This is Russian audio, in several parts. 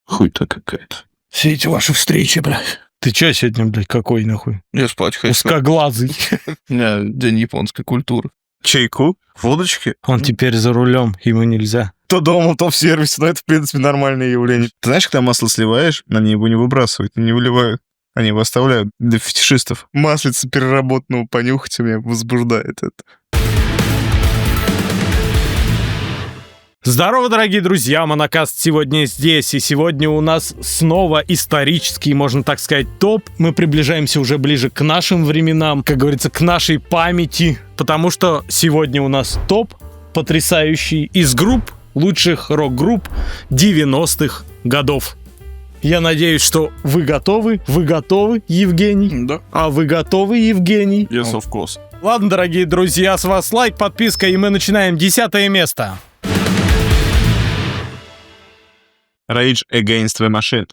Хуй-то какая-то. Все эти ваши встречи, блядь. Ты чё сегодня, блядь, какой нахуй? Я спать хочу. Узкоглазый. У меня день японской культуры. Чайку? Водочки? Он теперь за рулем, ему нельзя. То дома, то в сервисе, но это, в принципе, нормальное явление. Ты знаешь, когда масло сливаешь, они его не выбрасывают, не выливают. Они его оставляют для фетишистов. Маслица переработанного понюхать меня возбуждает это. Здорово, дорогие друзья, Монокаст сегодня здесь, и сегодня у нас снова исторический, можно так сказать, топ. Мы приближаемся уже ближе к нашим временам, как говорится, к нашей памяти, потому что сегодня у нас топ потрясающий из групп, лучших рок-групп 90-х годов. Я надеюсь, что вы готовы, Евгений? Да. А вы готовы, Евгений? Yes, of course. Ладно, дорогие друзья, с вас лайк, подписка, и мы начинаем 10-е место. Rage Against the Machine.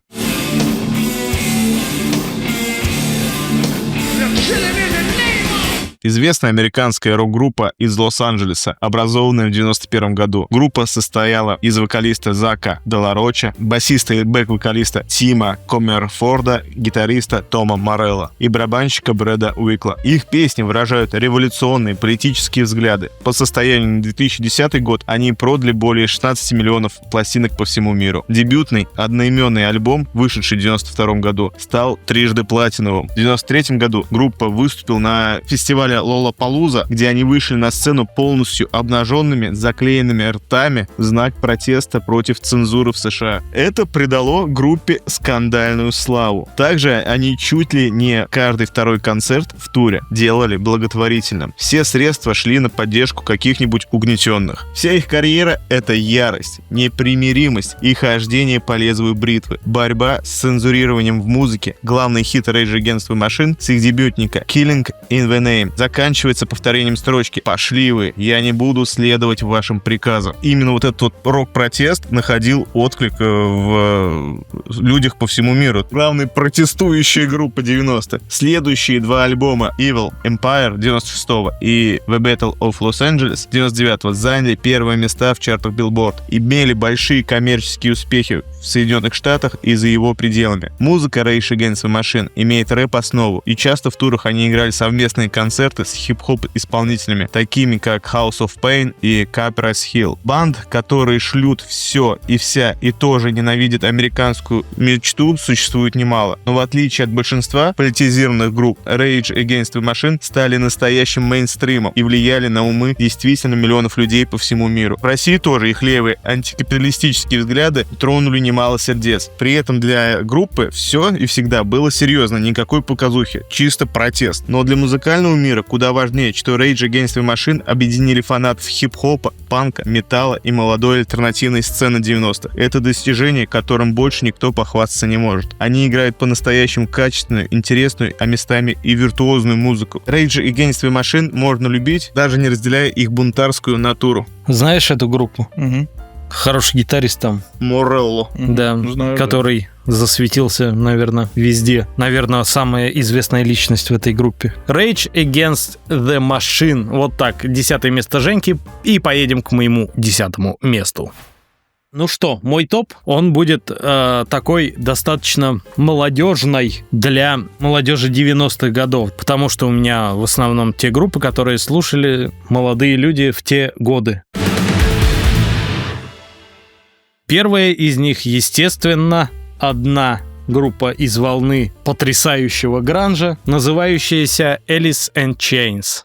Известная американская рок-группа из Лос-Анджелеса, образованная в 1991 году. Группа состояла из вокалиста Зака Делароча, басиста и бэк-вокалиста Тима Коммерфорда, гитариста Тома Морелло и барабанщика Брэда Уикла. Их песни выражают революционные политические взгляды. По состоянию на 2010 год они продали более 16 миллионов пластинок по всему миру. Дебютный одноименный альбом, вышедший в 1992 году, стал трижды платиновым. В 1993 году группа выступила на фестивале Лолапалуза, где они вышли на сцену полностью обнаженными, заклеенными ртами в знак протеста против цензуры в США. Это придало группе скандальную славу. Также они чуть ли не каждый второй концерт в туре делали благотворительным. Все средства шли на поддержку каких-нибудь угнетенных. Вся их карьера — это ярость, непримиримость и хождение по лезвию бритвы, борьба с цензурированием в музыке. Главный хит Rage Against the Machine с их дебютника Killing in the Name заканчивается повторением строчки «Пошли вы, я не буду следовать вашим приказам». Именно вот этот вот рок-протест находил отклик в людях по всему миру. Главная протестующая группа 90-х. Следующие два альбома Evil Empire 96-го и The Battle of Los Angeles 99-го заняли первые места в чартах Billboard и имели большие коммерческие успехи в Соединенных Штатах и за его пределами. Музыка Rage Against the Machine имеет рэп-основу, и часто в турах они играли совместные концерты с хип-хоп исполнителями, такими как House of Pain и Cypress Hill. Банд, которые шлют все и вся и тоже ненавидят американскую мечту, существует немало. Но в отличие от большинства политизированных групп, Rage Against the Machine стали настоящим мейнстримом и влияли на умы действительно миллионов людей по всему миру. В России тоже их левые антикапиталистические взгляды тронули немало сердец. При этом для группы все и всегда было серьезно, никакой показухи, чисто протест. Но для музыкального мира куда важнее, что Rage Against the Machine объединили фанатов хип-хопа, панка, металла и молодой альтернативной сцены 90-х. Это достижение, которым больше никто похвастаться не может. Они играют по-настоящему качественную, интересную, а местами и виртуозную музыку. Rage Against the Machine можно любить, даже не разделяя их бунтарскую натуру. Знаешь эту группу? Угу. Хороший гитарист там. Морелло. Да, Знаю, который засветился, наверное, везде. Наверное, самая известная личность в этой группе. Rage Against the Machine. Вот так, 10-е место Женьки. И поедем к моему 10-му месту. Ну что, мой топ, он будет такой достаточно молодежный для молодежи 90-х годов, потому что у меня в основном те группы, которые слушали молодые люди в те годы. Первая из них, естественно, одна группа из волны потрясающего гранжа, называющаяся Alice in Chains.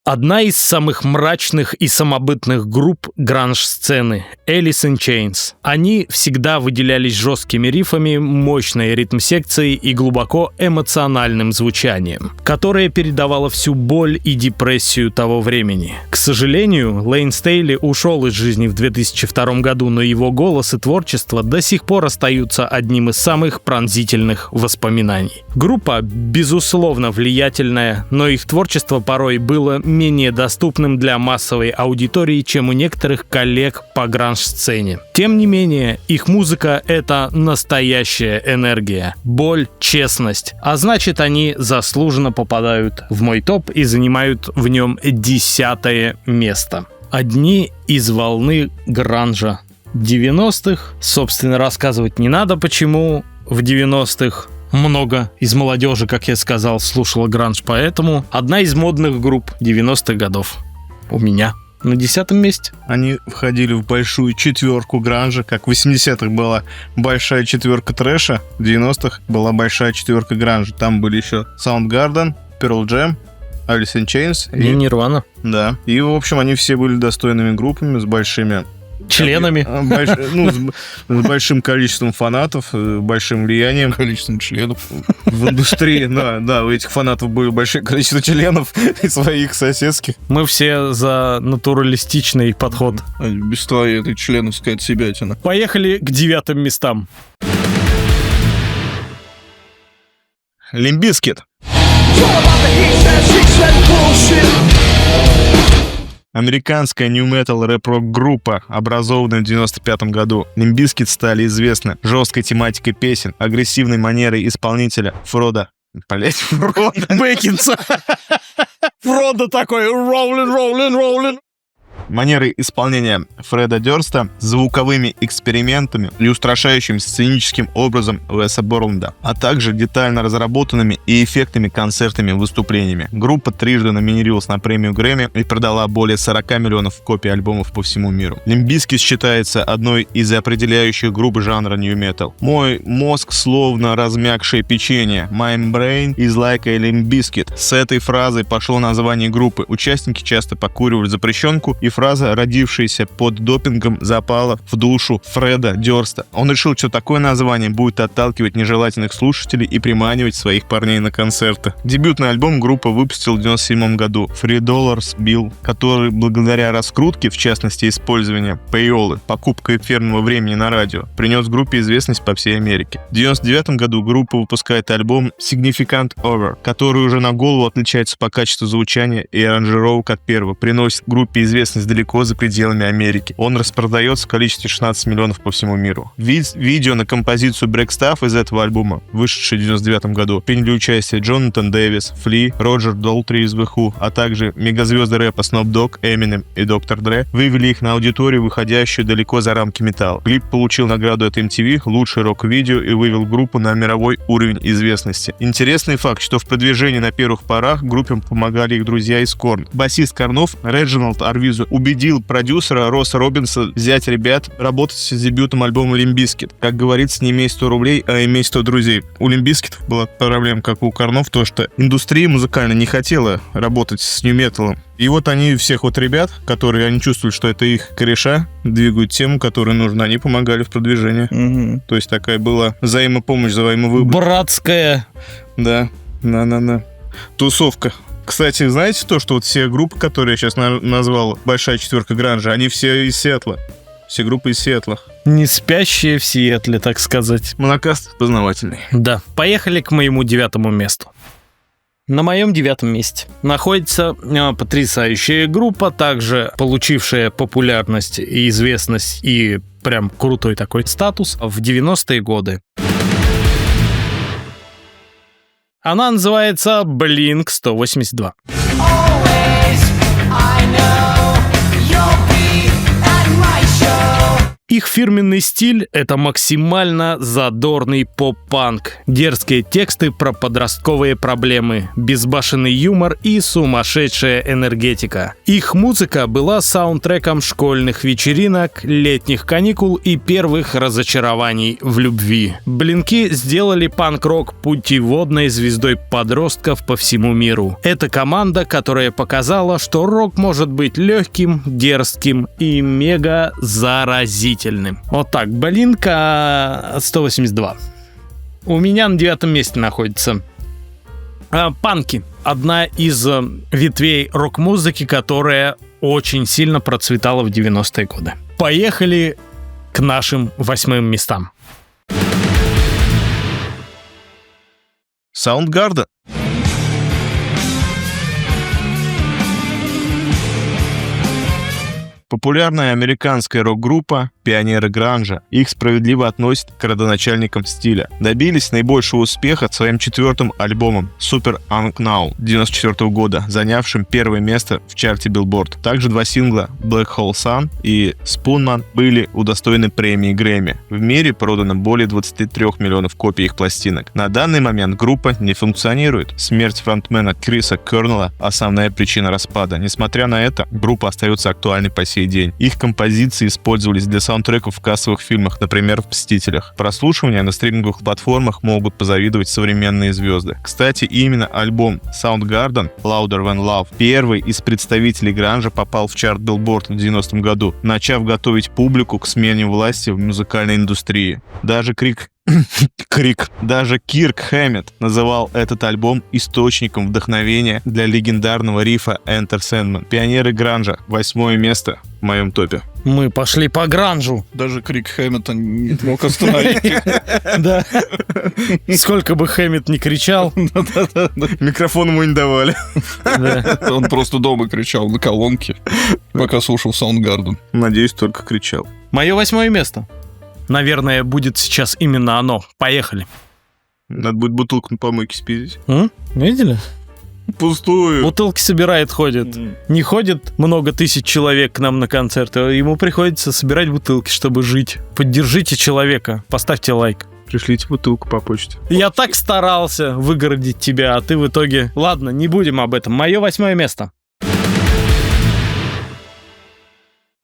Одна из самых мрачных и самобытных групп гранж-сцены — Alice in Chains. Они всегда выделялись жесткими рифами, мощной ритм-секцией и глубоко эмоциональным звучанием, которое передавало всю боль и депрессию того времени. К сожалению, Лейн Стейли ушел из жизни в 2002 году, но его голос и творчество до сих пор остаются одним из самых пронзительных воспоминаний. Группа, безусловно, влиятельная, но их творчество порой было менее доступным для массовой аудитории, чем у некоторых коллег по гранж-сцене. Тем не менее, их музыка — это настоящая энергия, боль, честность. А значит, они заслуженно попадают в мой топ и занимают в нем 10-е место. Одни из волны гранжа 90-х. Собственно, рассказывать не надо, почему в 90-х много из молодежи, как я сказал, слушала гранж, поэтому одна из модных групп 90-х годов у меня на 10-м месте. Они входили в большую четверку гранжа, как в 80-х была большая четверка трэша, в 90-х была большая четверка гранжа. Там были еще Soundgarden, Pearl Jam, Alice in Chains И Нирвана. Да. И, в общем, они все были достойными группами с большими Членами. С большим количеством фанатов, большим влиянием Количеством членов. в индустрии. Да, у этих фанатов было большое количество членов и своих соседских. Мы все за натуралистичный подход. Без твоей этой членовской отсебятины. Поехали к 9-м местам. Limp Bizkit. Американская нью-метал рэп-рок-группа, образованная в 95 году. Limp Bizkit стали известны жесткой тематикой песен, агрессивной манерой исполнителя Фрода. Фрода Бэкинса. Фродо такой роллин. манерой исполнения Фреда Дёрста, звуковыми экспериментами и устрашающим сценическим образом Уэса Борланда, а также детально разработанными и эффектными концертными выступлениями. Группа трижды номинировалась на премию Грэмми и продала более 40 миллионов копий альбомов по всему миру. Limp Bizkit считается одной из определяющих групп жанра New Metal. Мой мозг словно размягшее печенье. My brain is like a Limp Bizkit. С этой фразой пошло название группы. Участники часто покуривали запрещенку, и фраза, родившаяся под допингом, запала в душу Фреда Дёрста. Он решил, что такое название будет отталкивать нежелательных слушателей и приманивать своих парней на концерты. Дебютный альбом группа выпустила в 1997 году $3 Bill, который благодаря раскрутке, в частности использованию пейолы, покупка эфирного времени на радио, принес группе известность по всей Америке. В 1999 году группа выпускает альбом Significant Over, который уже на голову отличается по качеству звучания и аранжировок от первого, приносит группе известность далеко за пределами Америки. Он распродается в количестве 16 миллионов по всему миру. Видео на композицию Break Stuff из этого альбома, вышедшее в 1999 году, приняли участие Джонатан Дэвис, Фли, Роджер Долтри из The Who, а также мегазвезды рэпа Snoop Dogg, Eminem и Dr. Dre, вывели их на аудиторию, выходящую далеко за рамки металла. Клип получил награду от MTV «Лучшее рок-видео» и вывел группу на мировой уровень известности. Интересный факт, что в продвижении на первых порах группе помогали их друзья из Korn. Басист Корнов Реджиналд Арвизу убедил продюсера Росса Робинса взять ребят работать с дебютом альбома Limp Bizkit. Как говорится, не имей 100 рублей, а имей 100 друзей. У Limp Bizkit была проблема, как у Корнов, то, что индустрия музыкальная не хотела работать с нью-металом. И вот они всех вот ребят, которые они чувствуют, что это их кореша, двигают тему, которая нужна, они помогали в продвижении. Угу. То есть такая была взаимопомощь, взаимовыбор. Братская. Да. Тусовка. Кстати, знаете то, что вот все группы, которые я сейчас назвал, большая четверка гранжа, они все из Сиэтла. Все группы из Сиэтла. Не спящие в Сиэтле, так сказать. Монокаст познавательный. Да. Поехали к моему 9-му месту. На моем 9-м месте находится потрясающая группа, также получившая популярность и известность и прям крутой такой статус в 90-е годы. Она называется Blink-182. Их фирменный стиль — это максимально задорный поп-панк, дерзкие тексты про подростковые проблемы, безбашенный юмор и сумасшедшая энергетика. Их музыка была саундтреком школьных вечеринок, летних каникул и первых разочарований в любви. Блинки сделали панк-рок путеводной звездой подростков по всему миру. Это команда, которая показала, что рок может быть легким, дерзким и мега заразительным. Вот так, Blink-182. У меня на 9-м месте находится панки. Одна из ветвей рок-музыки, которая очень сильно процветала в 90-е годы. Поехали к нашим 8-м местам. Soundgarden. Популярная американская рок-группа «Пионеры гранжа». Их справедливо относят к родоначальникам стиля. Добились наибольшего успеха своим 4-м альбомом «Super Unknown» 1994 года, занявшим первое место в чарте Billboard. Также 2 сингла «Black Hole Sun» и «Spoonman» были удостоены премии Грэмми. В мире продано более 23 миллионов копий их пластинок. На данный момент группа не функционирует. Смерть фронтмена Криса Кернелла – основная причина распада. Несмотря на это, группа остается актуальной по сей день. Их композиции использовались для саундтреков в кассовых фильмах, например, в «Мстителях». Прослушивания на стриминговых платформах могут позавидовать современные звезды. Кстати, именно альбом Soundgarden «Louder Than Love», первый из представителей гранжа, попал в чарт Billboard в 90-м году, начав готовить публику к смене власти в музыкальной индустрии. Даже Кирк Хэммет называл этот альбом источником вдохновения для легендарного рифа Enter Sandman. «Пионеры гранжа» — 8-е место в моем топе. Мы пошли по гранжу. Даже крик Хэммета не мог остановить. Да. Сколько бы Хэммет ни кричал. Микрофон ему не давали. Он просто дома кричал на колонке, пока слушал Soundgarden. Надеюсь, только кричал. Мое 8-е место. Наверное, будет сейчас именно оно. Поехали. Надо будет бутылку на помойке спиздить. Видели? Пустую. Бутылки собирает, ходит. Не ходит много тысяч человек к нам на концерты. Ему приходится собирать бутылки, чтобы жить. Поддержите человека. Поставьте лайк. Пришлите бутылку по почте. Я так старался выгородить тебя, а ты в итоге... Ладно, не будем об этом. Мое 8-е место.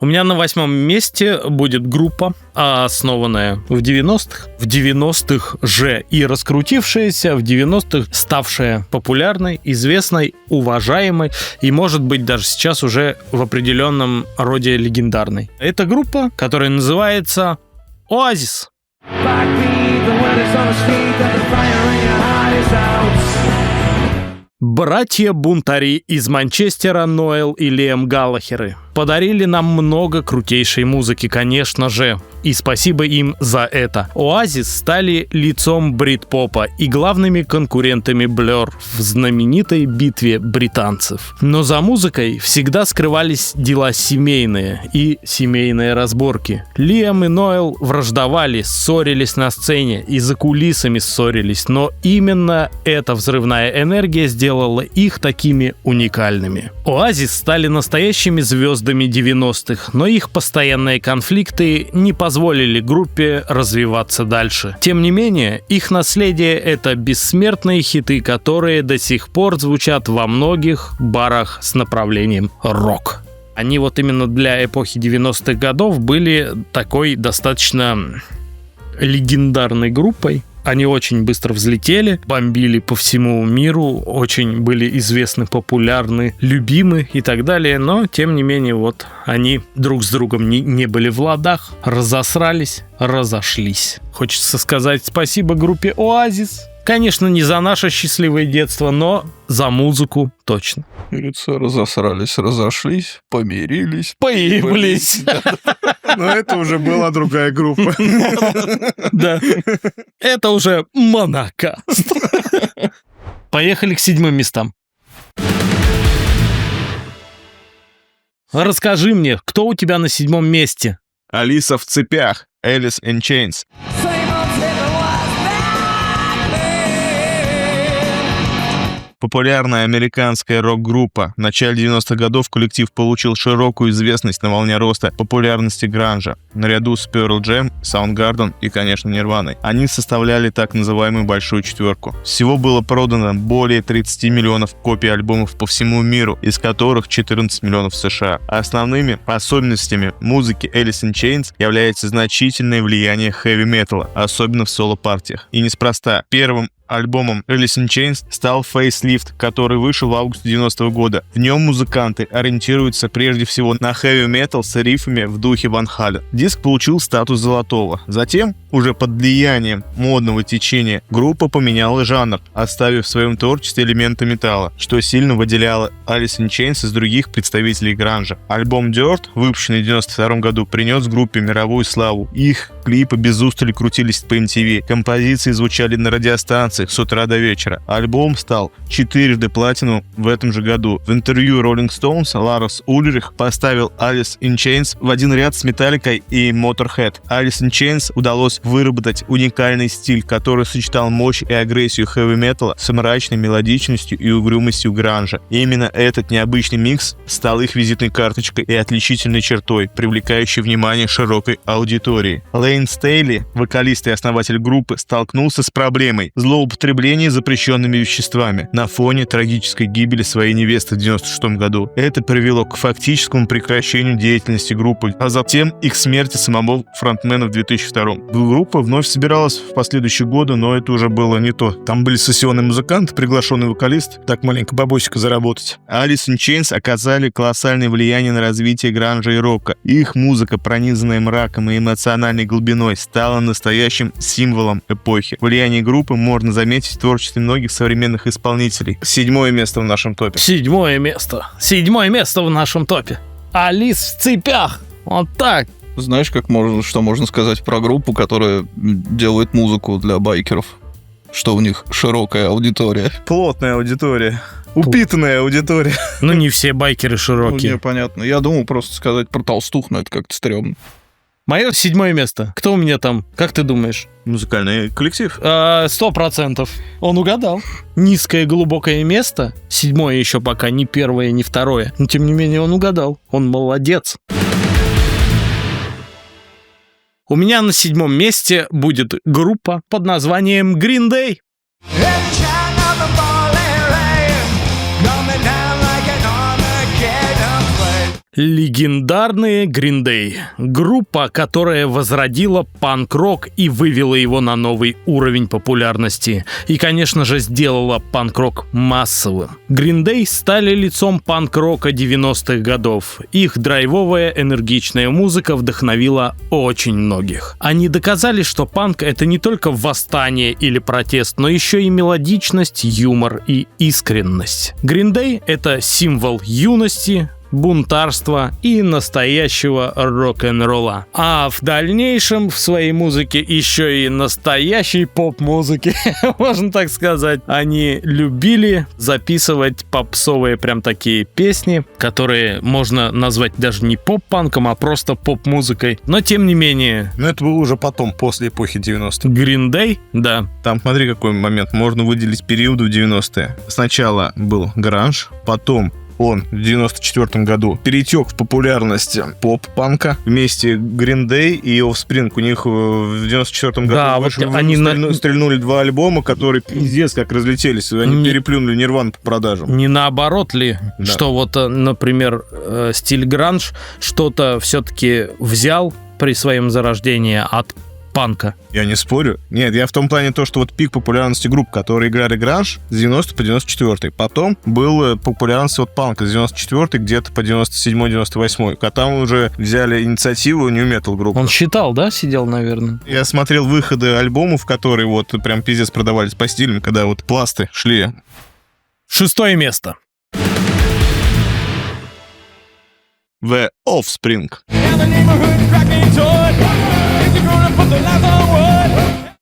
У меня на 8-м месте будет группа, основанная в 90-х. В 90-х же и раскрутившаяся, в 90-х ставшая популярной, известной, уважаемой и, может быть, даже сейчас уже в определенном роде легендарной. Это группа, которая называется «Оазис». Братья-бунтари из Манчестера Ноэл и Лиам Галлахеры подарили нам много крутейшей музыки, конечно же, и спасибо им за это. Оазис стали лицом брит-попа и главными конкурентами Blur в знаменитой битве британцев. Но за музыкой всегда скрывались дела семейные и семейные разборки. Лиам и Ноэл враждовали, ссорились на сцене и за кулисами ссорились, но именно эта взрывная энергия сделала их такими уникальными. Оазис стали настоящими звездами 90-х, но их постоянные конфликты не позволили группе развиваться дальше. Тем не менее, их наследие — это бессмертные хиты, которые до сих пор звучат во многих барах с направлением рок. Они вот именно для эпохи 90-х годов были такой достаточно легендарной группой. Они очень быстро взлетели, бомбили по всему миру, очень были известны, популярны, любимы и так далее. Но, тем не менее, вот они друг с другом не были в ладах, разосрались, разошлись. Хочется сказать спасибо группе «Оазис». Конечно, не за наше счастливое детство, но за музыку точно. Говорится, разосрались, разошлись, помирились, Появились. Но это уже была другая группа. Да. Это уже Монокаст. Поехали к 7-м местам. Расскажи мне, кто у тебя на 7-м месте? Алиса в цепях. Alice in Chains. Популярная американская рок-группа. В начале 90-х годов коллектив получил широкую известность на волне роста популярности гранжа, наряду с Pearl Jam, Soundgarden и, конечно, Nirvana. Они составляли так называемую большую четверку. Всего было продано более 30 миллионов копий альбомов по всему миру, из которых 14 миллионов в США. Основными особенностями музыки Alice in Chains является значительное влияние хэви-металла, особенно в соло-партиях. И неспроста. Первым альбомом Alice in Chains стал Facelift, который вышел в августе 90-го года. В нем музыканты ориентируются прежде всего на хэви-метал с рифами в духе Ван Хален. Диск получил статус золотого. Затем, уже под влиянием модного течения, группа поменяла жанр, оставив в своем творчестве элементы металла, что сильно выделяло Alice in Chains из других представителей гранжа. Альбом Dirt, выпущенный в 92 году, принес группе мировую славу. Их клипы без устали крутились по MTV, композиции звучали на радиостанциях, танцы с утра до вечера. Альбом стал 4-ды платиновым в этом же году. В интервью Rolling Stones Ларс Ульрих поставил Alice in Chains в один ряд с Metallica и Motorhead. Alice in Chains удалось выработать уникальный стиль, который сочетал мощь и агрессию хэви-металла с мрачной мелодичностью и угрюмостью гранжа. И именно этот необычный микс стал их визитной карточкой и отличительной чертой, привлекающей внимание широкой аудитории. Лейн Стейли, вокалист и основатель группы, столкнулся с проблемой злоупотребления запрещенными веществами на фоне трагической гибели своей невесты в 1996 году. Это привело к фактическому прекращению деятельности группы, а затем и к смерти самого фронтмена в 2002. Группа вновь собиралась в последующие годы, но это уже было не то. Там были сессионные музыканты, приглашенный вокалист, так маленько бабосика заработать. Alice in Chains оказали колоссальное влияние на развитие гранжа и рока. Их музыка, пронизанная мраком и эмоциональной глубиной, стала настоящим символом эпохи. Влияние группы можно заметить в творчестве многих современных исполнителей. 7-е место в нашем топе. 7-е место. 7-е место в нашем топе. Алис в цепях. Вот так. Знаешь, что можно сказать про группу, которая делает музыку для байкеров? Что у них широкая аудитория. Плотная аудитория. Упитанная аудитория. Ну, не все байкеры широкие. Ну, непонятно. Я думал просто сказать про толстух, но это как-то стрёмно. Мое 7-е место. Кто у меня там? Как ты думаешь? Музыкальный коллектив. 100%. Он угадал. Низкое глубокое место. 7-е еще пока не 1-е, не 2-е. Но тем не менее он угадал. Он молодец. У меня на 7-м месте будет группа под названием Green Day. Легендарные Green Day. Группа, которая возродила панк-рок и вывела его на новый уровень популярности. И, конечно же, сделала панк-рок массовым. Green Day стали лицом панк-рока 90-х годов. Их драйвовая, энергичная музыка вдохновила очень многих. Они доказали, что панк — это не только восстание или протест, но еще и мелодичность, юмор и искренность. Green Day — это символ юности, бунтарства и настоящего рок-н-ролла. А в дальнейшем в своей музыке еще и настоящей поп-музыки, можно так сказать. Они любили записывать попсовые прям такие песни, которые можно назвать даже не поп-панком, а просто поп-музыкой. Но тем не менее... Но это было уже потом, после эпохи 90-х. Green Day, да. Там, смотри, какой момент. Можно выделить периоды в 90-е. Сначала был гранж, потом он в 94 году перетек в популярность поп-панка. Вместе Green Day и Offspring у них в 94 году да, вот они стрельнули 2 альбома, которые пиздец как разлетелись. Они переплюнули Нирвану по продажам. Не наоборот ли, да. Что вот, например, стиль гранж что-то все-таки взял при своем зарождении от панка. Я не спорю. Нет, я в том плане то, что вот пик популярности групп, которые играли гранж с 90 по 94. Потом был популярность от панка с 94 где-то по 97-98. А там уже взяли инициативу New Metal группы. Он считал, да, сидел, наверное? Я смотрел выходы альбомов, которые вот прям пиздец продавались по стилям, когда вот пласты шли. 6-е место. The Offspring.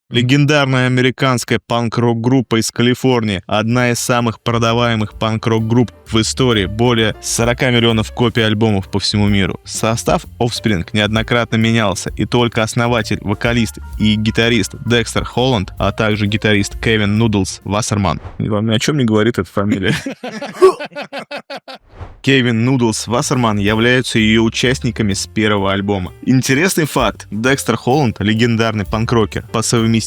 Легендарная американская панк-рок-группа из Калифорнии, одна из самых продаваемых панк-рок-групп в истории, более 40 миллионов копий альбомов по всему миру. Состав Offspring неоднократно менялся, и только основатель, вокалист и гитарист Декстер Холланд, а также гитарист Кевин Нудлс Вассерман. Вам ни о чем не говорит эта фамилия. Кевин Нудлс Вассерман являются ее участниками с первого альбома. Интересный факт. Декстер Холланд, легендарный панк-рокер, по совместительству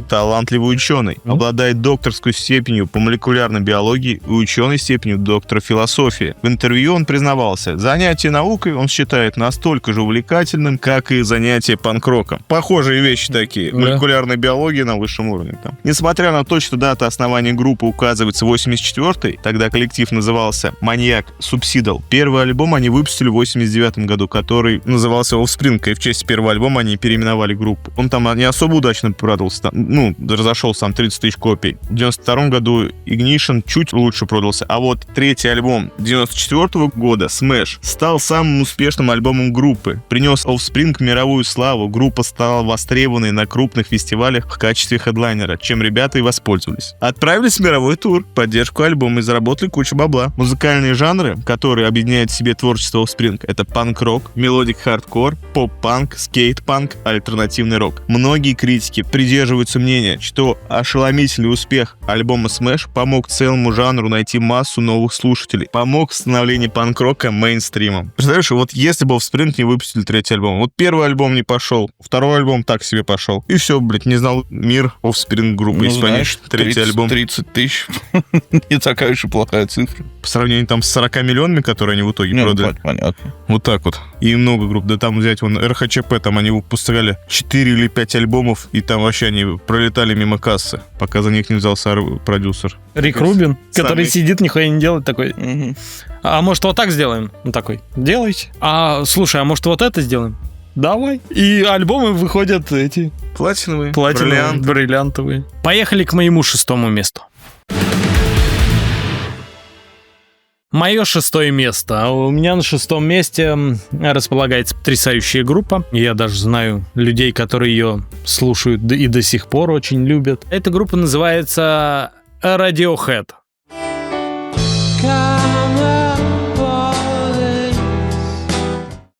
талантливый ученый, обладает докторской степенью по молекулярной биологии и ученой степенью доктора философии. В интервью он признавался, занятие наукой он считает настолько же увлекательным, как и занятие панк-роком. Похожие вещи такие. Молекулярная биология на высшем уровне. Там. Несмотря на то, что дата основания группы указывается 84-й, тогда коллектив назывался «Маньяк Суб Suicidal. Первый альбом они выпустили в 89 году, который назывался Offspring, и в честь первого альбома они переименовали группу. Он там не особо удачно продался, разошелся там 30 тысяч копий. В 92 году Ignition чуть лучше продался, а вот третий альбом 94 года, Smash, стал самым успешным альбомом группы. Принес Offspring мировую славу, группа стала востребованной на крупных фестивалях в качестве хедлайнера, чем ребята и воспользовались. Отправились в мировой тур, поддержку альбома и заработали кучу бабла. Музыкальные жанры, которые объединяют в себе творчество Offspring, это панк-рок, мелодик-хардкор, поп-панк, скейт-панк, альтернативный рок. Многие критики придерживаются мнения, что ошеломительный успех альбома Smash помог целому жанру найти массу новых слушателей, помог в становлении панк-рока мейнстримом. Представляешь, вот если бы Offspring не выпустили третий альбом, вот первый альбом не пошел, второй альбом так себе пошел, и все, блядь, не знал мир Offspring группы, если бы они третий альбом. 30 тысяч. Не такая уж и плохая цифра. По сравнению там с 40 миллионами, которые они в итоге продали. Понятно. Вот так вот. И много групп. Да там взять вон РХЧП, там они выпускали 4 или 5 альбомов, и там вообще они пролетали мимо кассы, пока за них не взялся продюсер. Рик Рубин, который Самый- сидит, нихуя не делает, такой... Мгм. А может, вот так сделаем? Он такой, делайте. А, слушай, а может, вот это сделаем? Давай. И альбомы выходят эти Платиновые, платиновые, бриллиантовые. Поехали к моему 6-му месту. Мое 6-е место. У меня на 6-м месте располагается потрясающая группа. Я даже знаю людей, которые ее слушают и до сих пор очень любят. Эта группа называется Radiohead.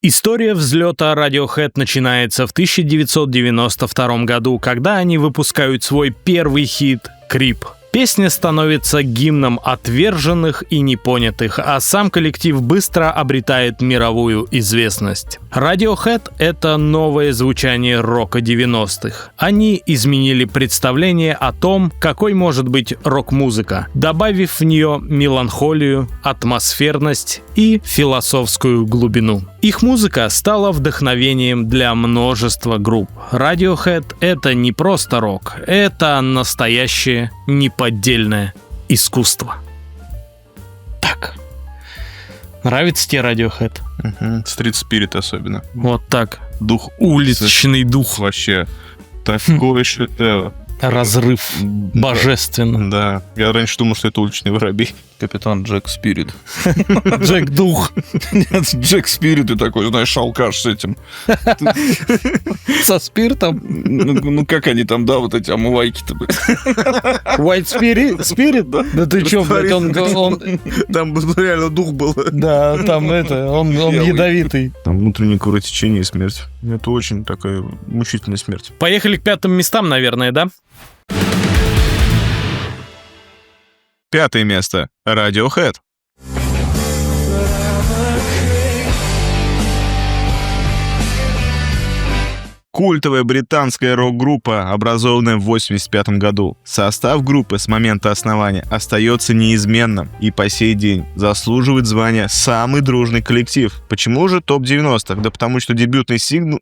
История взлета Radiohead начинается в 1992 году, когда они выпускают свой первый хит «Creep». Песня становится гимном отверженных и непонятых, а сам коллектив быстро обретает мировую известность. Radiohead — это новое звучание рока 90-х. Они изменили представление о том, какой может быть рок-музыка, добавив в нее меланхолию, атмосферность и философскую глубину. Их музыка стала вдохновением для множества групп. Radiohead — это не просто рок, это настоящее неподдельное искусство. Так. Нравится тебе Radiohead? Street Spirit особенно. Вот так. Дух Уличный дух. вообще. Такой шедевр. Разрыв. Божественно. Да. Я раньше думал, что это уличный воробей. Капитан Джек Спирит. Джек Дух. Нет, Джек Спирит и такой, знаешь, алкаш с этим. Со спиртом. Ну, как они там, да, вот эти омывайки-то. White Spirit? Да ты чё, блядь, он... Там реально дух был. Да, там он ядовитый. Там внутреннее кровотечение и смерть. Это очень такая мучительная смерть. Поехали к 5-м местам, наверное, да? 5-е место. Radiohead. Культовая британская рок-группа, образованная в 1985 году. Состав группы с момента основания остается неизменным и по сей день заслуживает звания «Самый дружный коллектив». Почему же топ-90-х? Да потому что дебютный сингл...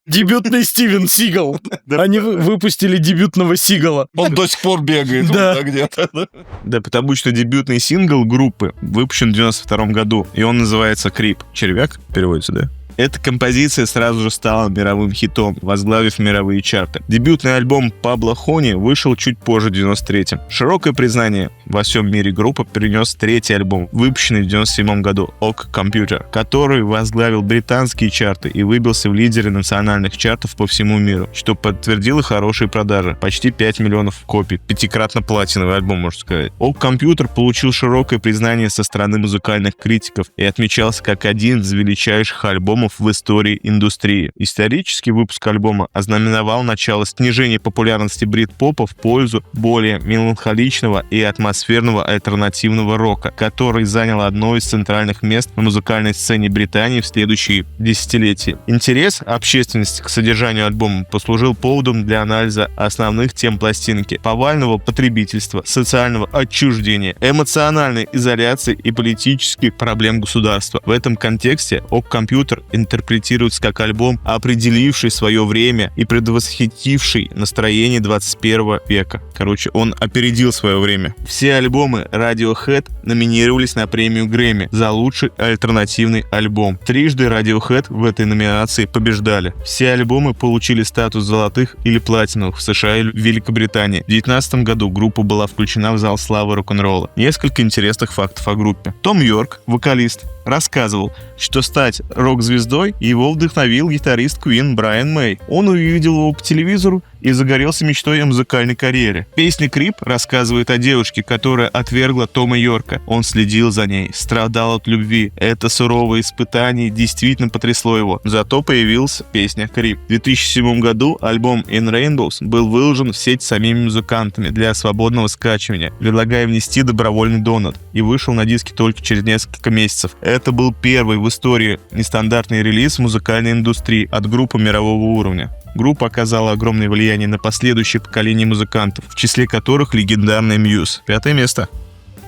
Дебютный Стивен Сигал. Они выпустили дебютного Сигала. Он до сих пор бегает. Да. Вот так где-то. Да потому что дебютный сингл группы выпущен в 1992 году, и он называется «Creep». Червяк переводится, да? Эта композиция сразу же стала мировым хитом, возглавив мировые чарты. Дебютный альбом Пабло Хони вышел чуть позже, в 93-м. Широкое признание во всем мире группа принес третий альбом, выпущенный в 97 году, Oak Computer, который возглавил британские чарты и выбился в лидеры национальных чартов по всему миру, что подтвердило хорошие продажи. Почти 5 миллионов копий. 5-кратно платиновый альбом, можно сказать. Oak Computer получил широкое признание со стороны музыкальных критиков и отмечался как один из величайших альбомов в истории индустрии. Исторический выпуск альбома ознаменовал начало снижения популярности брит-попа в пользу более меланхоличного и атмосферного альтернативного рока, который занял одно из центральных мест на музыкальной сцене Британии в следующие десятилетия. Интерес общественности к содержанию альбома послужил поводом для анализа основных тем пластинки: повального потребительства, социального отчуждения, эмоциональной изоляции и политических проблем государства. В этом контексте Oak Computer интерпретируется как альбом, определивший свое время и предвосхитивший настроение 21 века. Короче, он опередил свое время. Все альбомы Radiohead номинировались на премию Грэмми за лучший альтернативный альбом. Трижды Radiohead в этой номинации побеждали. Все альбомы получили статус золотых или платиновых в США и Великобритании. В 2019 году группа была включена в зал славы рок-н-ролла. Несколько интересных фактов о группе. Том Йорк, вокалист, рассказывал, что стать рок-звездой его вдохновил гитарист Queen Брайан Мэй. Он увидел его по телевизору и загорелся мечтой о музыкальной карьере. Песня «Крип» рассказывает о девушке, которая отвергла Тома Йорка. Он следил за ней, страдал от любви. Это суровое испытание действительно потрясло его. Зато появилась песня «Крип». В 2007 году альбом In Rainbows был выложен в сеть самими музыкантами для свободного скачивания, предлагая внести добровольный донат, и вышел на диске только через несколько месяцев. Это был первый в истории нестандартный релиз в музыкальной индустрии от группы мирового уровня. Группа оказала огромное влияние на последующее поколение музыкантов, в числе которых легендарный Muse. 5 место.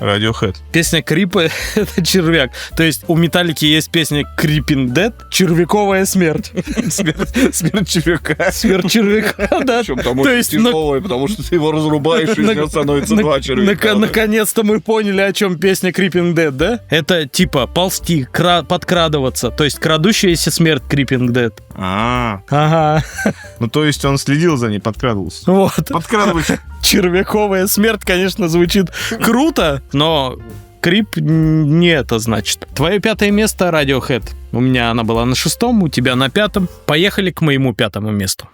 Radiohead. Песня Крипа — это червяк. То есть у Металлики есть песня Creeping Dead, червяковая смерть. Смерть червяка. Смерть червяка, да. Причем потому что тяжелое, потому что ты его разрубаешь, и из него становится 2 червяка. Наконец-то мы поняли, о чем песня Creeping Dead, да? Это типа ползти, подкрадываться. То есть крадущаяся смерть Creeping Dead. Ага. Ну, то есть он следил за ней, подкрадывался. Вот. Подкрадывающий. Червяковая смерть, конечно, звучит круто, но Крип не это значит. Твое 5 место — Radiohead. У меня она была на 6-м, у тебя на 5-м. Поехали к моему 5-му месту.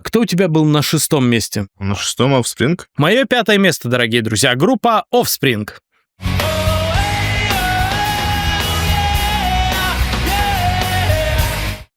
Кто у тебя был на 6-м месте? На 6-м Offspring. Мое 5 место, дорогие друзья, группа Offspring.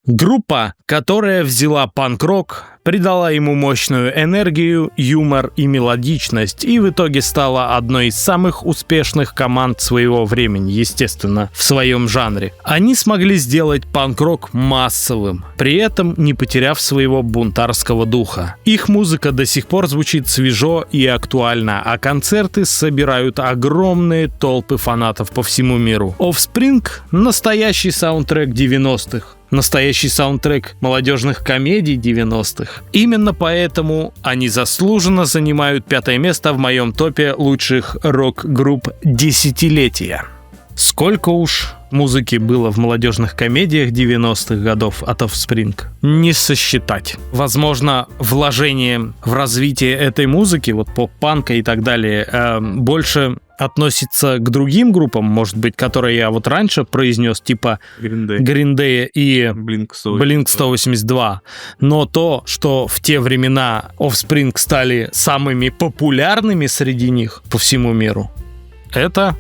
Группа, которая взяла панк-рок, придала ему мощную энергию, юмор и мелодичность, и в итоге стала одной из самых успешных команд своего времени, естественно, в своем жанре. Они смогли сделать панк-рок массовым, при этом не потеряв своего бунтарского духа. Их музыка до сих пор звучит свежо и актуально, а концерты собирают огромные толпы фанатов по всему миру. Offspring — настоящий саундтрек 90-х. Настоящий саундтрек молодежных комедий 90-х. Именно поэтому они заслуженно занимают 5 место в моем топе лучших рок-групп десятилетия. Сколько уж музыки было в молодежных комедиях 90-х годов от Offspring, не сосчитать. Возможно, вложение в развитие этой музыки, вот поп-панка и так далее, больше относится к другим группам, может быть, которые я вот раньше произнес, типа Green Day и Blink-182. Но то, что в те времена Offspring стали самыми популярными среди них по всему миру, это...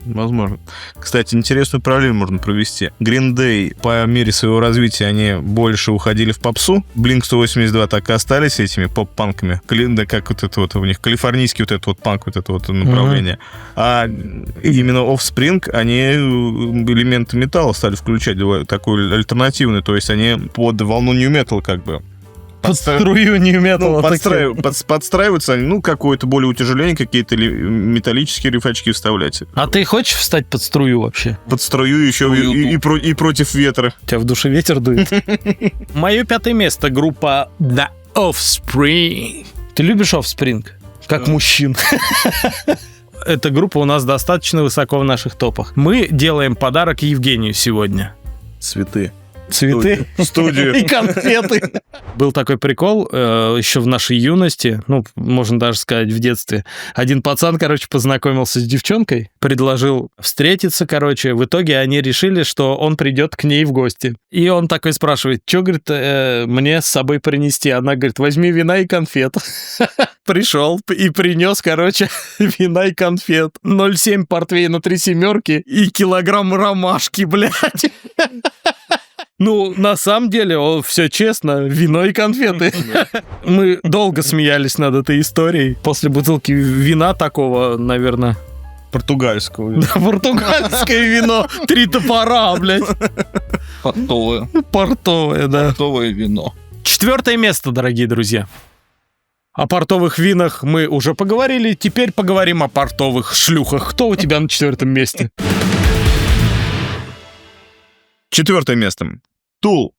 Возможно. Кстати, интересную параллель можно провести. Green Day по мере своего развития они больше уходили в попсу. Blink-182 так и остались этими поп-панками. Да, как вот это вот у них калифорнийский вот этот вот панк, вот это вот направление. А именно Offspring, они элементы металла стали включать, такой альтернативный. То есть они под волну нью-метал как бы. Под струю нью-металла. Подстраиваются они, какое-то более утяжеление, какие-то металлические рифачки вставлять. А ты хочешь встать под струю вообще? Под струю еще и против ветра. У тебя в душе ветер дует. Мое 5 место — группа The Offspring. Ты любишь Offspring? Как мужчин. Эта группа у нас достаточно высоко в наших топах. Мы делаем подарок Евгению сегодня. Цветы. Студию. И конфеты. Был такой прикол еще в нашей юности, можно даже сказать, в детстве. Один пацан, познакомился с девчонкой, предложил встретиться, в итоге они решили, что он придет к ней в гости. И он такой спрашивает, что, говорит, мне с собой принести? Она говорит, возьми вина и конфет. Пришел и принес, вина и конфет. 0,7 портвейна 3 семерки и килограмм ромашки, блядь. На самом деле, все честно, вино и конфеты. Мы долго смеялись над этой историей. После бутылки вина такого, наверное... Португальского. Да, португальское вино. 3 топора, блядь. Портовое, да. Портовое вино. 4 место, дорогие друзья. О портовых винах мы уже поговорили. Теперь поговорим о портовых шлюхах. Кто у тебя на 4 месте? 4 место. Tool.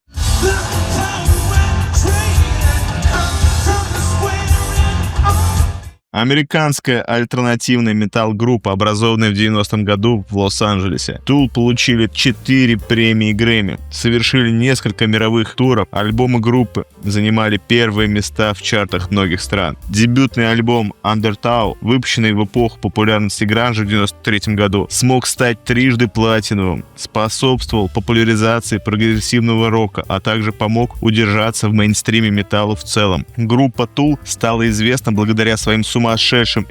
Американская альтернативная метал-группа, образованная в 90-м году в Лос-Анджелесе. Tool получили 4 премии Грэмми, совершили несколько мировых туров, альбомы группы занимали первые места в чартах многих стран. Дебютный альбом Undertow, выпущенный в эпоху популярности гранжа в 93-м году, смог стать трижды платиновым, способствовал популяризации прогрессивного рока, а также помог удержаться в мейнстриме металла в целом. Группа Tool стала известна благодаря своим сумасшедшим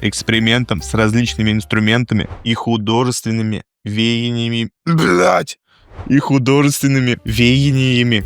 экспериментам с различными инструментами и художественными веяниями.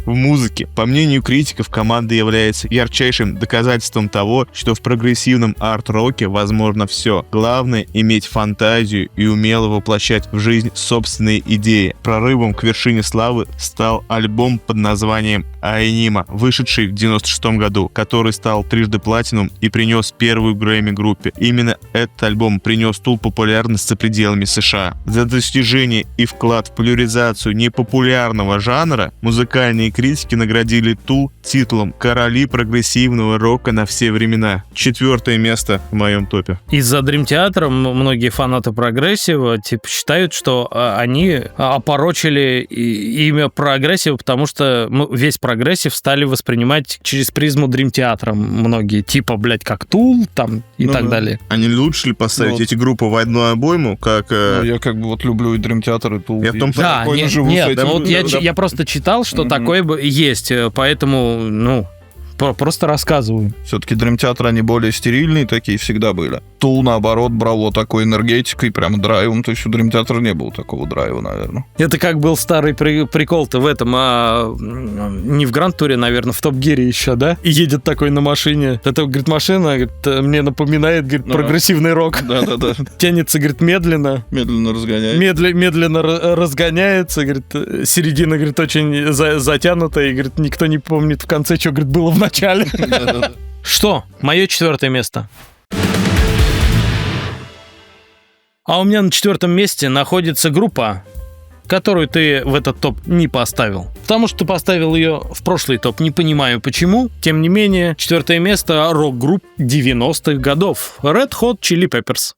В музыке. По мнению критиков, команда является ярчайшим доказательством того, что в прогрессивном арт-роке возможно все. Главное — иметь фантазию и умело воплощать в жизнь собственные идеи. Прорывом к вершине славы стал альбом под названием «Аэнима», вышедший в 96 году, который стал трижды платиновым и принес первую Грэмми группе. Именно этот альбом принес Tool популярность за пределами США. За достижение и вклад в популяризацию непопулярного жанра музыкальные критики наградили Tool титулом «Короли прогрессивного рока на все времена». 4 место в моем топе. Из-за Dream Theater многие фанаты прогрессива считают, что они опорочили имя прогрессива, потому что весь прогрессив стали воспринимать через призму Dream Theater многие, как Tool там и так далее. А не лучше ли поставить эти группы в одну обойму, как... Я люблю и Dream Theater, и Tool. Я в том спокойно живу с этим. Я просто читал, что такое есть, поэтому, просто рассказываю. Все-таки Dream Theater, они более стерильные такие всегда были. Tool, наоборот, брало такой энергетикой, прям драйвом. То есть у Dream Theater не было такого драйва, наверное. Это как был старый прикол-то в этом, не в Гранд-туре, наверное, в Топ-Гире еще, да? И едет такой на машине. Это, говорит, машина, мне напоминает, говорит, прогрессивный рок. Да-да-да. Тянется, говорит, медленно. Медленно разгоняется. Медленно разгоняется, говорит, середина, говорит, очень затянутая, и, говорит, никто не помнит в конце, что, говорит, было в начале. Что? Мое 4 место. А у меня на 4 месте находится группа, которую ты в этот топ не поставил. Потому что ты поставил ее в прошлый топ. Не понимаю почему. Тем не менее, 4 место рок-групп 90-х годов. Red Hot Chili Peppers.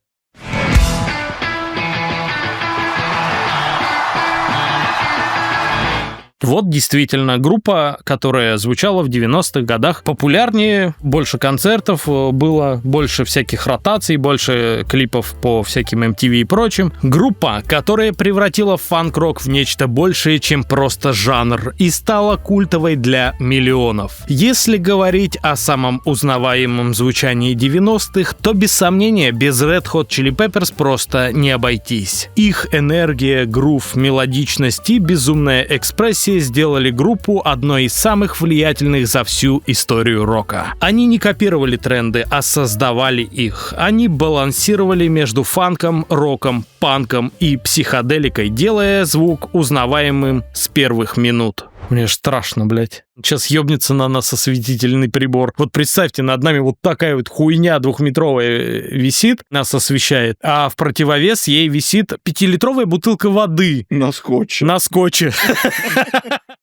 Вот действительно группа, которая звучала в 90-х годах. Популярнее, больше концертов было, больше всяких ротаций, больше клипов по всяким MTV и прочим. Группа, которая превратила фанк-рок в нечто большее, чем просто жанр, и стала культовой для миллионов. Если говорить о самом узнаваемом звучании 90-х, то без сомнения без Red Hot Chili Peppers просто не обойтись. Их энергия, грув, мелодичность и безумная экспрессия сделали группу одной из самых влиятельных за всю историю рока. Они не копировали тренды, а создавали их. Они балансировали между фанком, роком, панком и психоделикой, делая звук узнаваемым с первых минут. Мне ж страшно, блядь. Сейчас ёбнется на нас осветительный прибор. Вот представьте, над нами вот такая вот хуйня 2-метровая висит, нас освещает, а в противовес ей висит 5-литровая бутылка воды. На скотче. На скотче.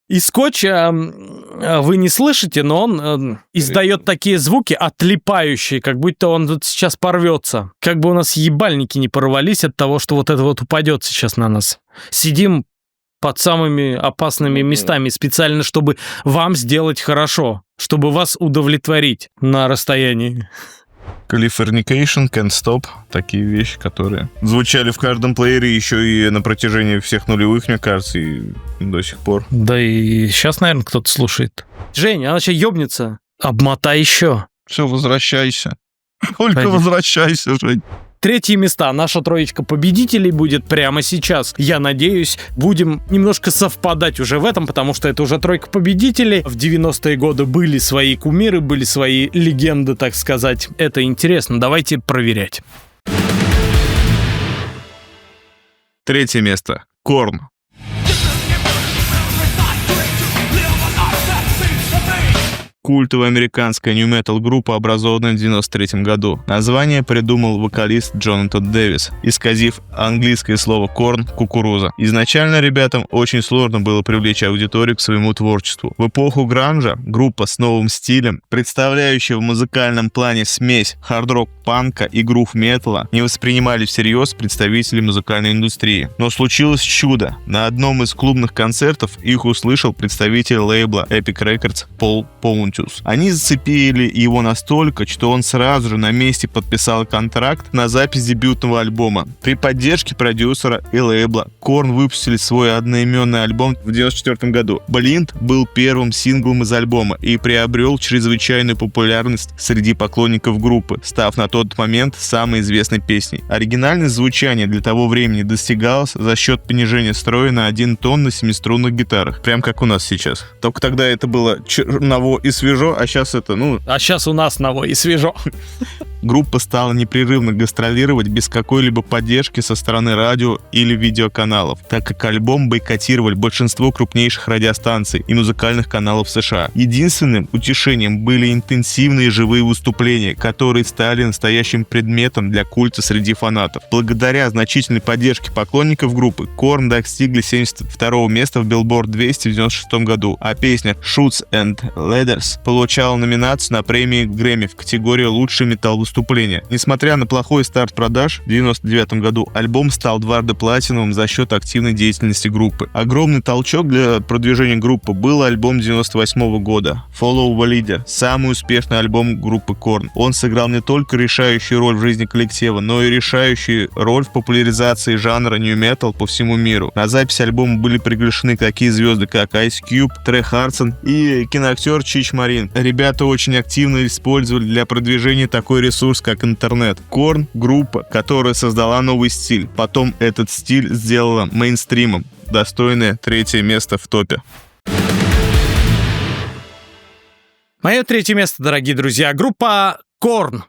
И скотч вы не слышите, но он издает такие звуки отлипающие, как будто он тут сейчас порвется. Как бы у нас ебальники не порвались от того, что вот это вот упадет сейчас на нас. Сидим под самыми опасными местами специально, чтобы вам сделать хорошо, чтобы вас удовлетворить на расстоянии. Californication, Can't Stop. Такие вещи, которые звучали в каждом плеере еще и на протяжении всех нулевых, мне кажется, и до сих пор. Да и сейчас, наверное, кто-то слушает. Женя, она сейчас ёбнется. Обмотай еще. Все, возвращайся. Только возвращайся, Жень. 3 места. Наша троечка победителей будет прямо сейчас. Я надеюсь, будем немножко совпадать уже в этом, потому что это уже 3 победителей. В 90-е годы были свои кумиры, были свои легенды, так сказать. Это интересно. Давайте проверять. 3 место. Korn. культовая американская нью-метал группа, образованная в 1993 году. Название придумал вокалист Джонатан Дэвис, исказив английское слово «корн» — кукуруза. Изначально ребятам очень сложно было привлечь аудиторию к своему творчеству. В эпоху гранжа группа с новым стилем, представляющая в музыкальном плане смесь хард-рок, панка и грув-металла, не воспринимали всерьез представители музыкальной индустрии. Но случилось чудо. На одном из клубных концертов их услышал представитель лейбла Epic Records Пол Поунтюс. Они зацепили его настолько, что он сразу же на месте подписал контракт на запись дебютного альбома. При поддержке продюсера и лейбла Корн выпустили свой одноименный альбом в 1994 году. Blind был первым синглом из альбома и приобрел чрезвычайную популярность среди поклонников группы, став на тот момент самой известной песней. Оригинальность звучания для того времени достигалось за счет понижения строя на 1 тон на 7-струнных гитарах, прям как у нас сейчас. Только тогда это было ново и свежо, а сейчас это, А сейчас у нас ново и свежо. Группа стала непрерывно гастролировать без какой-либо поддержки со стороны радио или видеоканалов, так как альбом бойкотировали большинство крупнейших радиостанций и музыкальных каналов США. Единственным утешением были интенсивные живые выступления, которые стали настоящим предметом для культа среди фанатов. Благодаря значительной поддержке поклонников группы, Корн достигли 72-го места в Billboard 200 в 1996 году, а песня Shoots and Ladders получала номинацию на премии Грэмми в категории «Лучший металл-выступление». Несмотря на плохой старт продаж, в 1999 году альбом стал дважды платиновым за счет активной деятельности группы. Огромный толчок для продвижения группы был альбом 1998 года Follow the Leader, самый успешный альбом группы Корн. Он сыграл не только решающую роль в жизни коллектива, но и решающую роль в популяризации жанра нью-метал по всему миру. На запись альбома были приглашены такие звезды, как Ice Cube, Трей Хардсон и киноактер Чич Марин. Ребята очень активно использовали для продвижения такой ресурс, как интернет. Корн — группа, которая создала новый стиль. Потом этот стиль сделала мейнстримом. Достойное 3-е место в топе. Мое 3-е место, дорогие друзья, группа Корн.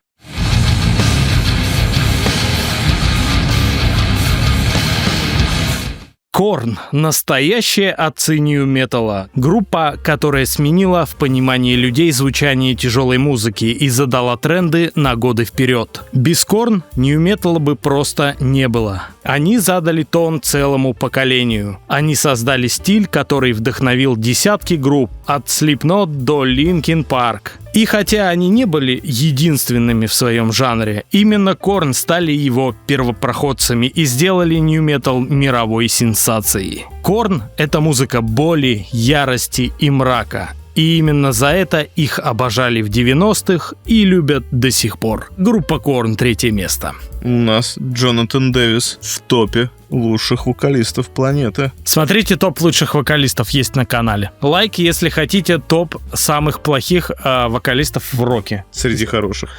Корн – настоящие отцы нью-металла. Группа, которая сменила в понимании людей звучание тяжелой музыки и задала тренды на годы вперед. Без Корн нью-металла бы просто не было. Они задали тон целому поколению. Они создали стиль, который вдохновил десятки групп, от Slipknot до Linkin Park. И хотя они не были единственными в своем жанре, именно Корн стали его первопроходцами и сделали нью-метал мировой сенсацией. Корн — это музыка боли, ярости и мрака. И именно за это их обожали в 90-х и любят до сих пор. Группа Корн, 3-е место. У нас Джонатан Дэвис в топе лучших вокалистов планеты. Смотрите, топ лучших вокалистов есть на канале. Лайк, если хотите, топ самых плохих вокалистов в роке. Среди хороших.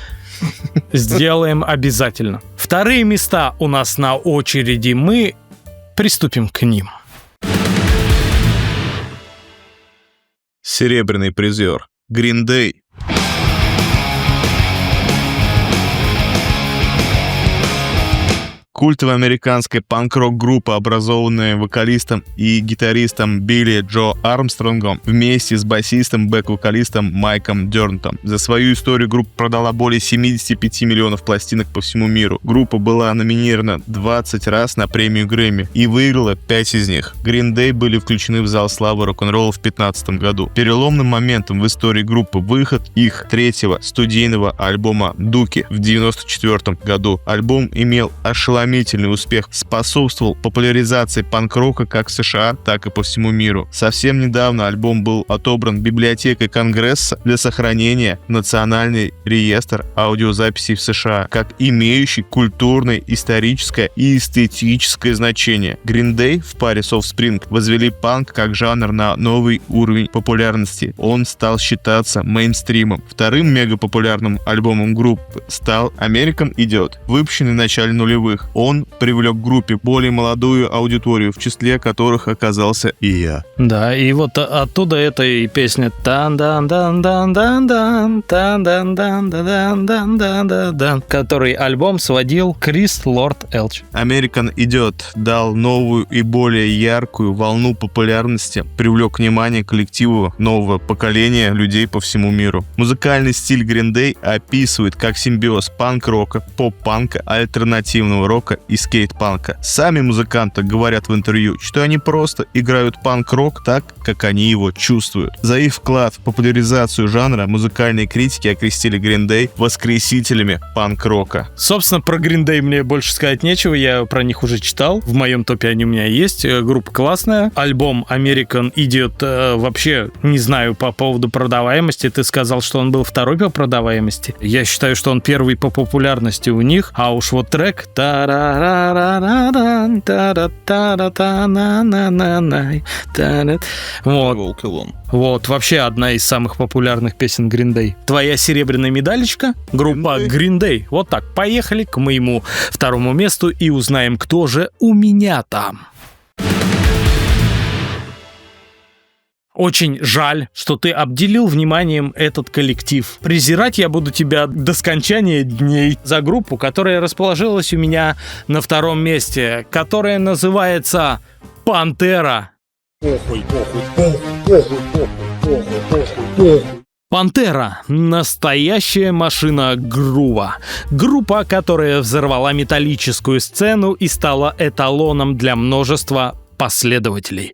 Сделаем обязательно. 2-е места у нас на очереди. Мы приступим к ним. Серебряный призер. Green Day. Культовая американская панк-рок-группа, образованная вокалистом и гитаристом Билли Джо Армстронгом вместе с басистом бэк-вокалистом Майком Дернтом. За свою историю группа продала более 75 миллионов пластинок по всему миру. Группа была номинирована 20 раз на премию Грэмми и выиграла 5 из них. Green Day были включены в зал славы рок-н-ролла в 2015 году. Переломным моментом в истории группы выход их 3-го студийного альбома «Дуки» в 1994 году. Альбом имел ошеломительный успех, способствовал популяризации панк-рока как в США, так и по всему миру. Совсем недавно альбом был отобран библиотекой Конгресса для сохранения в Национальный реестр аудиозаписей в США, как имеющий культурное, историческое и эстетическое значение. Green Day в паре с Offspring возвели панк как жанр на новый уровень популярности. Он стал считаться мейнстримом. 2-м мегапопулярным альбомом группы стал American Idiot, выпущенный в начале нулевых. Он привлек к группе более молодую аудиторию, в числе которых оказался и я. Да, и вот оттуда эта и песня «Тан-дан-дан-дан-дан-дан, тан-дан-дан-дан-дан-дан-дан», который альбом сводил Крис Лорд Элч. American Idiot дал новую и более яркую волну популярности, привлек внимание коллективу нового поколения людей по всему миру. Музыкальный стиль Green Day описывает как симбиоз панк-рока, поп-панка, альтернативного рока и скейт-панка. Сами музыканты говорят в интервью, что они просто играют панк-рок так, как они его чувствуют. За их вклад в популяризацию жанра музыкальные критики окрестили Green Day воскресителями панк-рока. Собственно, про Green Day мне больше сказать нечего, я про них уже читал. В моем топе они у меня есть. Группа классная. Альбом American Idiot вообще не знаю по поводу продаваемости. Ты сказал, что он был второй по продаваемости. Я считаю, что он первый по популярности у них. А уж вот трек вот, вообще одна из самых популярных песен Green Day. Твоя серебряная медалечка, группа Green Day. Вот так, поехали к моему второму месту и узнаем, кто же у меня там. Очень жаль, что ты обделил вниманием этот коллектив. Презирать я буду тебя до скончания дней за группу, которая расположилась у меня на втором месте, которая называется «Пантера». «Пантера» — настоящая машина грува. Группа, которая взорвала металлическую сцену и стала эталоном для множества последователей.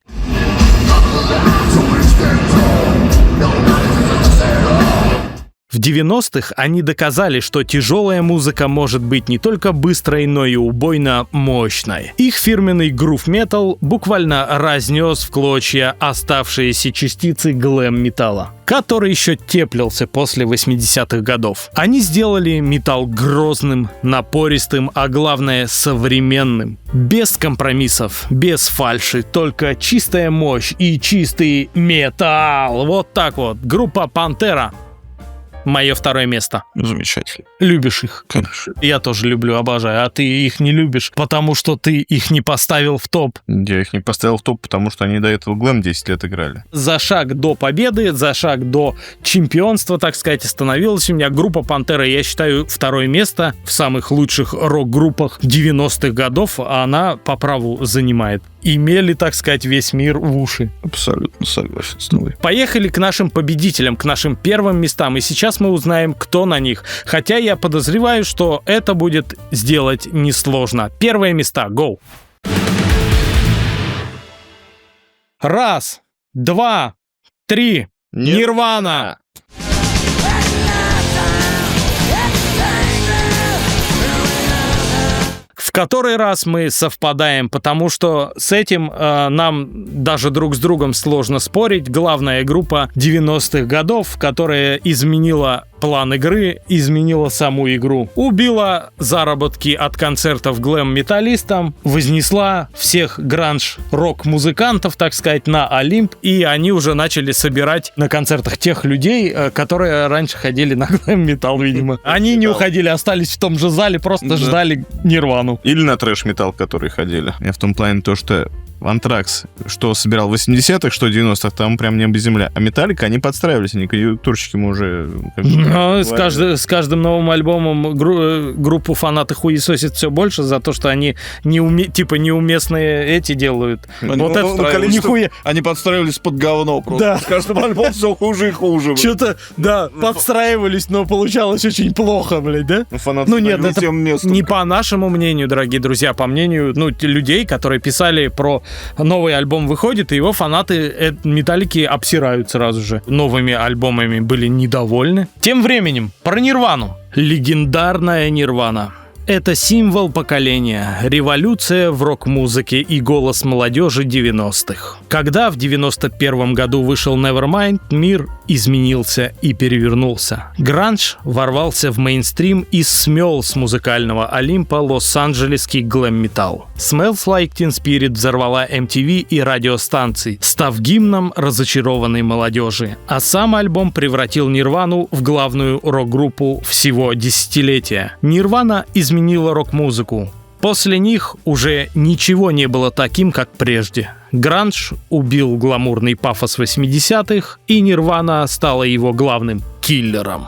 В 90-х они доказали, что тяжелая музыка может быть не только быстрой, но и убойно мощной. Их фирменный грув-метал буквально разнес в клочья оставшиеся частицы глэм-металла, который еще теплился после 80-х годов. Они сделали металл грозным, напористым, а главное современным. Без компромиссов, без фальши, только чистая мощь и чистый металл. Вот так вот. Группа «Пантера». Мое второе место. Замечательно. Любишь их? Конечно. Я тоже люблю, обожаю. А ты их не любишь, потому что ты их не поставил в топ. Я их не поставил в топ, потому что они до этого глэм 10 лет играли. За шаг до победы, за шаг до чемпионства, так сказать, остановилась у меня группа «Пантера». Я считаю, второе место в самых лучших рок-группах 90-х годов она по праву занимает. Имели, так сказать, весь мир в уши. Абсолютно согласен с тобой. Поехали к нашим победителям, к нашим первым местам. И сейчас мы узнаем, кто на них. Хотя я подозреваю, что это будет сделать несложно. Первые места. Go! 1, 2, 3. Нирвана! В который раз мы совпадаем, потому что с этим нам даже друг с другом сложно спорить. Главная группа 90-х годов, которая изменила план игры, изменила саму игру. Убила заработки от концертов глэм-металлистам, вознесла всех гранж-рок-музыкантов, так сказать, на Олимп, и они уже начали собирать на концертах тех людей, которые раньше ходили на глэм-метал, видимо. Они не уходили, остались в том же зале, просто ждали Нирвану. Или на трэш-металл, которые ходили. Я в том плане то, что Антракс, что собирал в 80-х, что 90-х, там прям небо и земля. А Металлика, они подстраивались, они конъюнктурщики мы уже... С каждым новым альбомом группу фанаты хуесосят все больше за то, что они неуместные эти делают. Вот это нихуя. Они подстраивались под говно просто. Да. С каждым альбомом все хуже и хуже. Что-то, да, подстраивались, но получалось очень плохо, блядь, да? Ну нет, это не по нашему мнению, дорогие друзья, по мнению людей, которые писали про новый альбом выходит, и его фанаты Металлики обсирают сразу же. Новыми альбомами были недовольны. Тем временем, про Нирвану. Легендарная Нирвана. Это символ поколения, революция в рок-музыке и голос молодежи 90-х. Когда в 91 году вышел Nevermind, мир изменился и перевернулся. Гранж ворвался в мейнстрим и смел с музыкального Олимпа лос-анджелесский глэм-металл. Smells Like Teen Spirit взорвала MTV и радиостанции, став гимном разочарованной молодежи. А сам альбом превратил Нирвану в главную рок-группу всего десятилетия. Нирвана изменила рок-музыку. После них уже ничего не было таким, как прежде. Гранж убил гламурный пафос 80-х, и Нирвана стала его главным киллером.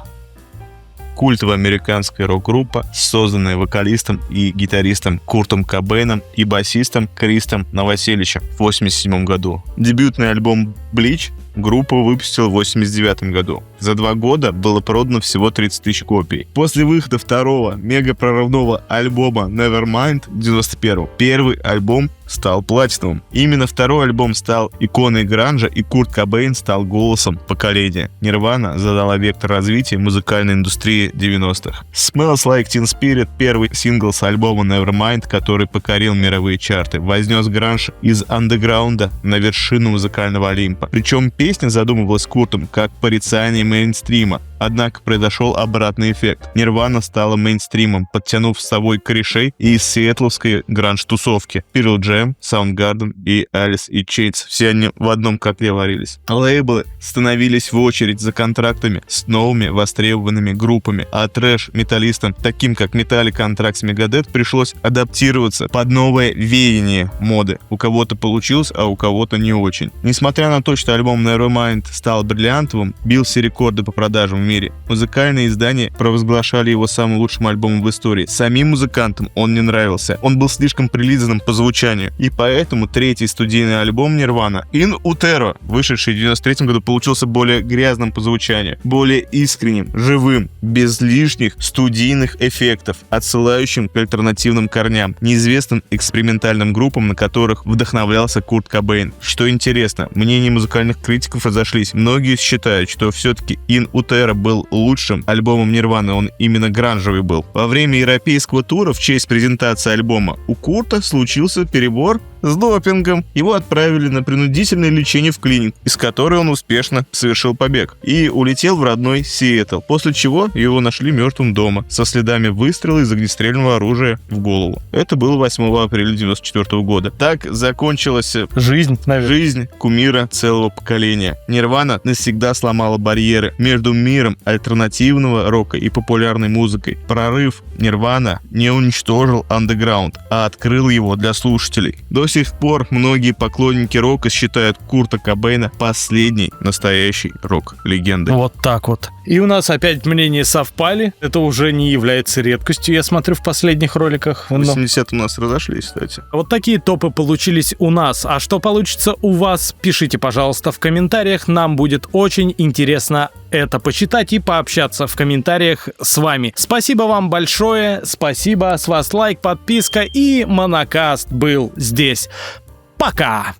Культовая американская рок-группа, созданная вокалистом и гитаристом Куртом Кобейном и басистом Кристом Новоселичем в 1987 году. Дебютный альбом «Bleach» группа выпустила в 1989 году. За 2 года было продано всего 30 тысяч копий. После выхода второго мега-прорывного альбома Nevermind в 1991 первый альбом стал платиновым. Именно второй альбом стал иконой гранжа, и Курт Кобейн стал голосом поколения. Нирвана задала вектор развития музыкальной индустрии 90-х. Smells Like Teen Spirit, первый сингл с альбома Nevermind, который покорил мировые чарты, вознес гранж из андеграунда на вершину музыкального олимпа. Причем песня задумывалась Куртом как порицание мейнстрима. Однако произошел обратный эффект. Нирвана стала мейнстримом, подтянув с собой корешей из сиэтловской гранж-тусовки. Pearl Jam, Soundgarden и Alice in Chains. Все они в одном котле варились. Лейблы становились в очередь за контрактами с новыми востребованными группами, а трэш-металлистам, таким как Metallica, Anthrax, Megadeth, пришлось адаптироваться под новое веяние моды. У кого-то получилось, а у кого-то не очень. Несмотря на то, что альбом Nevermind стал бриллиантовым, бил все рекорды по продажам в мире, музыкальные издания провозглашали его самым лучшим альбомом в истории. Самим музыкантам он не нравился. Он был слишком прилизанным по звучанию. И поэтому третий студийный альбом Nirvana, In Utero, вышедший в 1993 году, получился более грязным по звучанию, более искренним, живым, без лишних студийных эффектов, отсылающим к альтернативным корням, неизвестным экспериментальным группам, на которых вдохновлялся Курт Кобейн. Что интересно, мнения музыкальных критиков разошлись. Многие считают, что все-таки In Utero был лучшим альбомом Нирваны, он именно гранжевый был. Во время европейского тура в честь презентации альбома у Курта случился перебор с допингом. Его отправили на принудительное лечение в клинику, из которой он успешно совершил побег и улетел в родной Сиэтл, после чего его нашли мертвым дома со следами выстрела из огнестрельного оружия в голову. Это было 8 апреля 1994 года. Так закончилась Жизнь, наверное. жизнь кумира целого поколения. Нирвана навсегда сломала барьеры между миром альтернативного рока и популярной музыкой. Прорыв Нирвана не уничтожил андеграунд, а открыл его для слушателей. До сих пор многие поклонники рока считают Курта Кобейна последней настоящей рок-легендой. Вот так вот. И у нас опять мнения совпали. Это уже не является редкостью, я смотрю, в последних роликах. 80 у нас разошлись, кстати. Вот такие топы получились у нас. А что получится у вас, пишите, пожалуйста, в комментариях. Нам будет очень интересно это почитать и пообщаться в комментариях с вами. Спасибо вам большое. Спасибо. С вас лайк, подписка, и Монокаст был здесь. Пока!